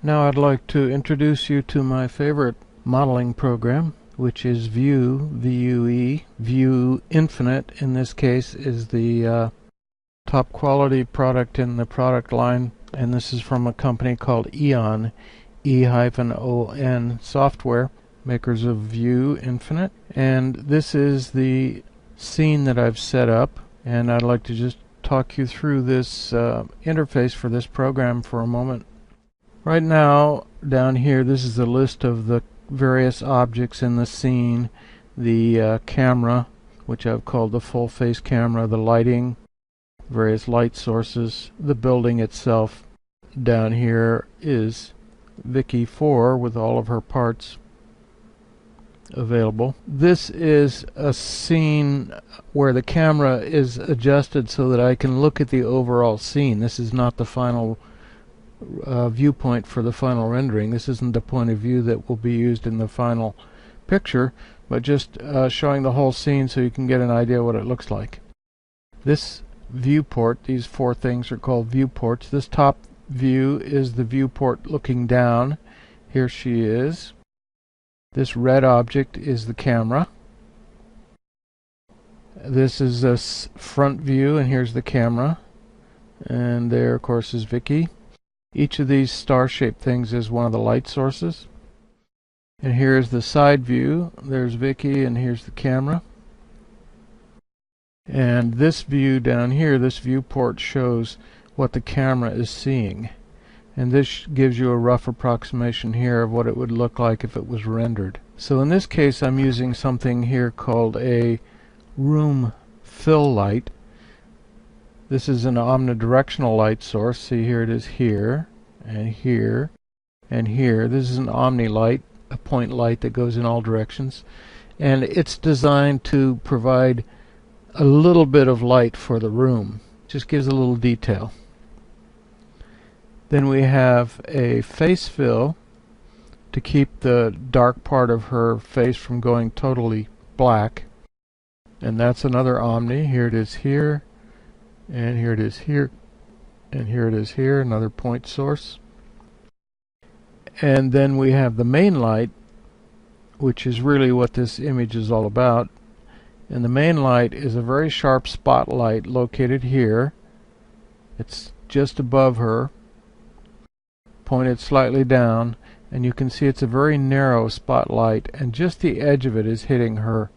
Now I'd like to introduce you to my favorite modeling program, which is Vue, V-U-E. Vue Infinite, in this case, is the top quality product in the product line, and this is from a company called Eon, E-O-N Software, makers of Vue Infinite. And this is the scene that I've set up, and I'd like to just talk you through this interface for this program for a moment. Right now, down here, this is a list of the various objects in the scene. The camera, which I've called the full face camera, the lighting, various light sources, the building itself. Down here is Vicky 4 with all of her parts available. This is a scene where the camera is adjusted so that I can look at the overall scene. This is not the final viewpoint for the final rendering. This isn't the point of view that will be used in the final picture, but just showing the whole scene so you can get an idea what it looks like. This viewport, these four things are called viewports. This top view is the viewport looking down. Here she is. This red object is the camera. This is a front view, and here's the camera. And there, of course, is Vicky. Each of these star-shaped things is one of the light sources. And here's the side view. There's Vicky, and here's the camera. And this view down here, this viewport, shows what the camera is seeing. And this gives you a rough approximation here of what it would look like if it was rendered. So in this case, I'm using something here called a room fill light. This is an omnidirectional light source. See, here it is here, and here, and here. This is an omni light, a point light that goes in all directions. And it's designed to provide a little bit of light for the room. Just gives a little detail. Then we have a face fill to keep the dark part of her face from going totally black. And that's another omni. Here it is here. And here it is here, and here it is here, another point source. And then we have the main light, which is really what this image is all about. And the main light is a very sharp spotlight located here. It's just above her, pointed slightly down, and you can see it's a very narrow spotlight, and just the edge of it is hitting her.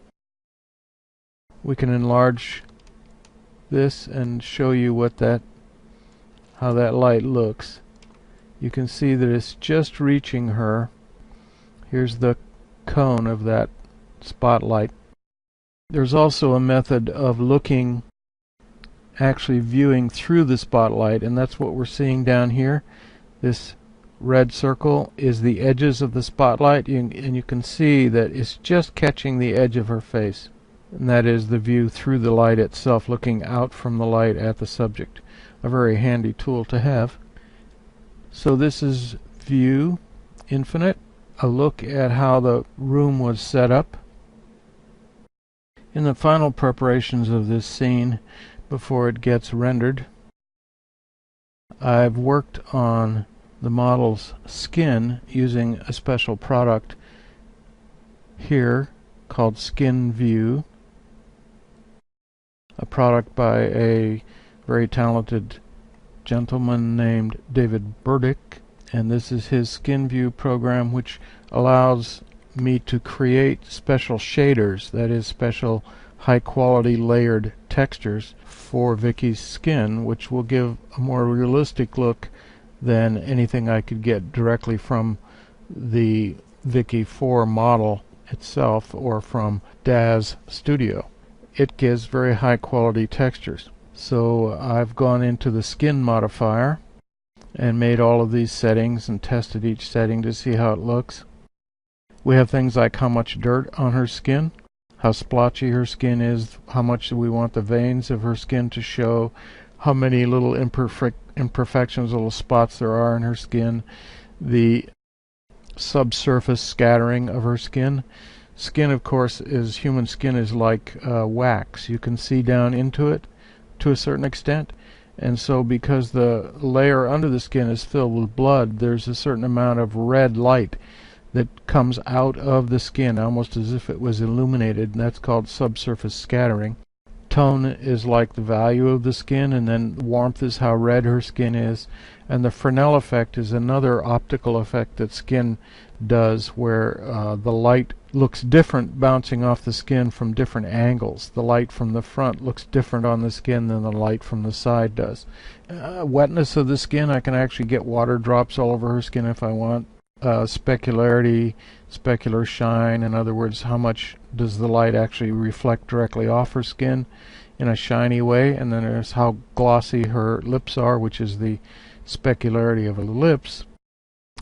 We can enlarge this and show you how that light looks. You can see that it's just reaching her. Here's the cone of that spotlight. There's also a method of actually viewing through the spotlight, and that's what we're seeing down here. This red circle is the edges of the spotlight, and you can see that it's just catching the edge of her face. And that is the view through the light itself, looking out from the light at the subject. A very handy tool to have. So this is Vue Infinite, a look at how the room was set up. In the final preparations of this scene, before it gets rendered, I've worked on the model's skin using a special product here called Skin Vue, a product by a very talented gentleman named David Burdick, and this is his Skin Vue program, which allows me to create special shaders, that is, special high quality layered textures for Vicky's skin, which will give a more realistic look than anything I could get directly from the Vicky 4 model itself or from DAZ Studio. It gives very high quality textures. So I've gone into the skin modifier and made all of these settings and tested each setting to see how it looks. We have things like how much dirt on her skin, how splotchy her skin is, how much we want the veins of her skin to show, how many little imperfections, little spots there are in her skin, the subsurface scattering of her skin. Skin, of course, human skin is like wax. You can see down into it to a certain extent, And so because the layer under the skin is filled with blood, there's a certain amount of red light that comes out of the skin, almost as if it was illuminated, and that's called subsurface scattering. Tone is like the value of the skin, and then warmth is how red her skin is. And the Fresnel effect is another optical effect that skin does, where the light looks different bouncing off the skin from different angles. The light from the front looks different on the skin than the light from the side does. Wetness of the skin, I can actually get water drops all over her skin if I want. Specularity, specular shine, in other words, how much does the light actually reflect directly off her skin in a shiny way. And then there's how glossy her lips are, which is the specularity of the lips.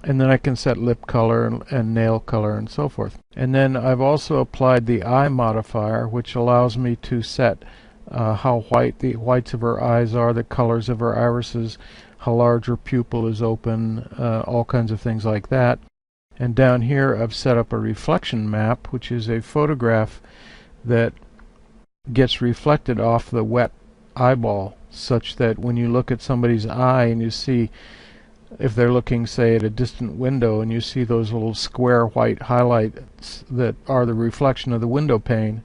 And then I can set lip color and nail color and so forth. And then I've also applied the eye modifier, which allows me to set how white the whites of her eyes are, the colors of her irises, how large her pupil is open, all kinds of things like that. And down here I've set up a reflection map, which is a photograph that gets reflected off the wet eyeball, such that when you look at somebody's eye and you see, if they're looking, say, at a distant window, and you see those little square white highlights that are the reflection of the window pane,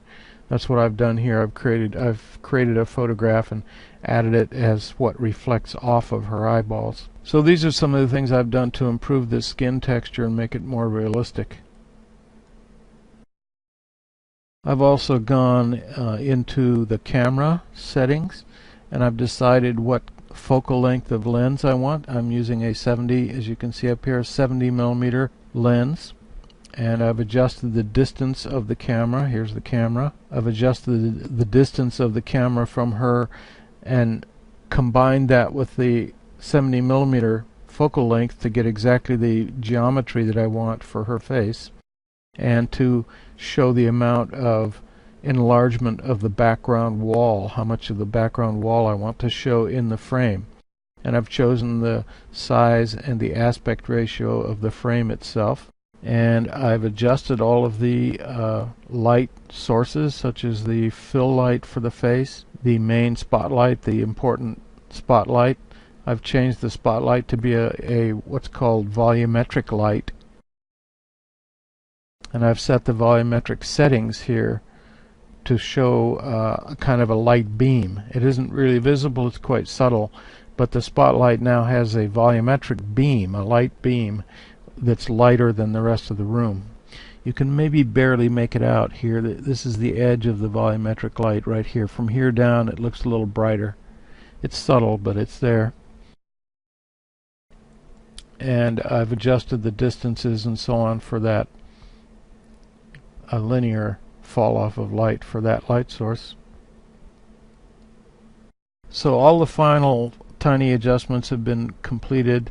that's what I've done here. I've created a photograph and added it as what reflects off of her eyeballs. So these are some of the things I've done to improve the skin texture and make it more realistic. I've also gone into the camera settings, and I've decided what focal length of lens I want. I'm using a 70, as you can see up here, 70mm lens. And I've adjusted the distance of the camera. Here's the camera. I've adjusted the distance of the camera from her and combined that with the 70mm focal length to get exactly the geometry that I want for her face, and to show the amount of enlargement of the background wall, how much of the background wall I want to show in the frame. And I've chosen the size and the aspect ratio of the frame itself. And I've adjusted all of the light sources, such as the fill light for the face, the main spotlight, the important spotlight. I've changed the spotlight to be a what's called volumetric light. And I've set the volumetric settings here to show a kind of a light beam. It isn't really visible, it's quite subtle, but the spotlight now has a volumetric beam, a light beam, that's lighter than the rest of the room. You can maybe barely make it out here. This is the edge of the volumetric light right here. From here down it looks a little brighter. It's subtle, but it's there. And I've adjusted the distances and so on for that linear fall off of light for that light source. So all the final tiny adjustments have been completed,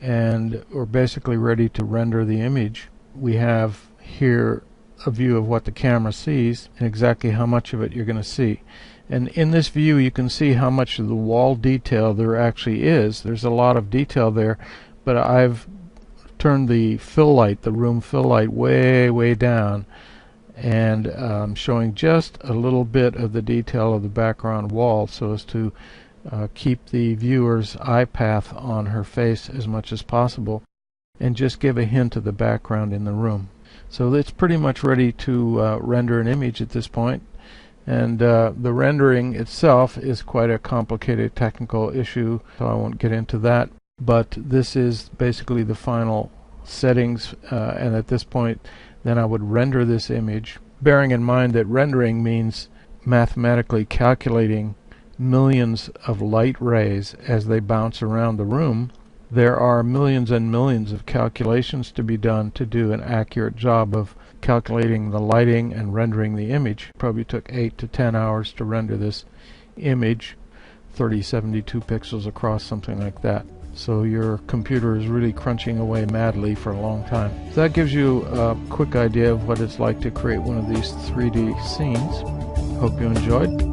and we're basically ready to render the image. We have here a view of what the camera sees and exactly how much of it you're going to see. And in this view you can see how much of the wall detail there actually is. There's a lot of detail there, but I've turned the fill light, the room fill light, way down, and showing just a little bit of the detail of the background wall so as to keep the viewer's eye path on her face as much as possible, and just give a hint of the background in the room. So it's pretty much ready to render an image at this point. And the rendering itself is quite a complicated technical issue, so I won't get into that. But this is basically the final settings, and at this point then I would render this image, bearing in mind that rendering means mathematically calculating millions of light rays as they bounce around the room. There are millions and millions of calculations to be done to do an accurate job of calculating the lighting and rendering the image. Probably took 8 to 10 hours to render this image, 3072 pixels across, something like that. So your computer is really crunching away madly for a long time. So that gives you a quick idea of what it's like to create one of these 3D scenes. Hope you enjoyed.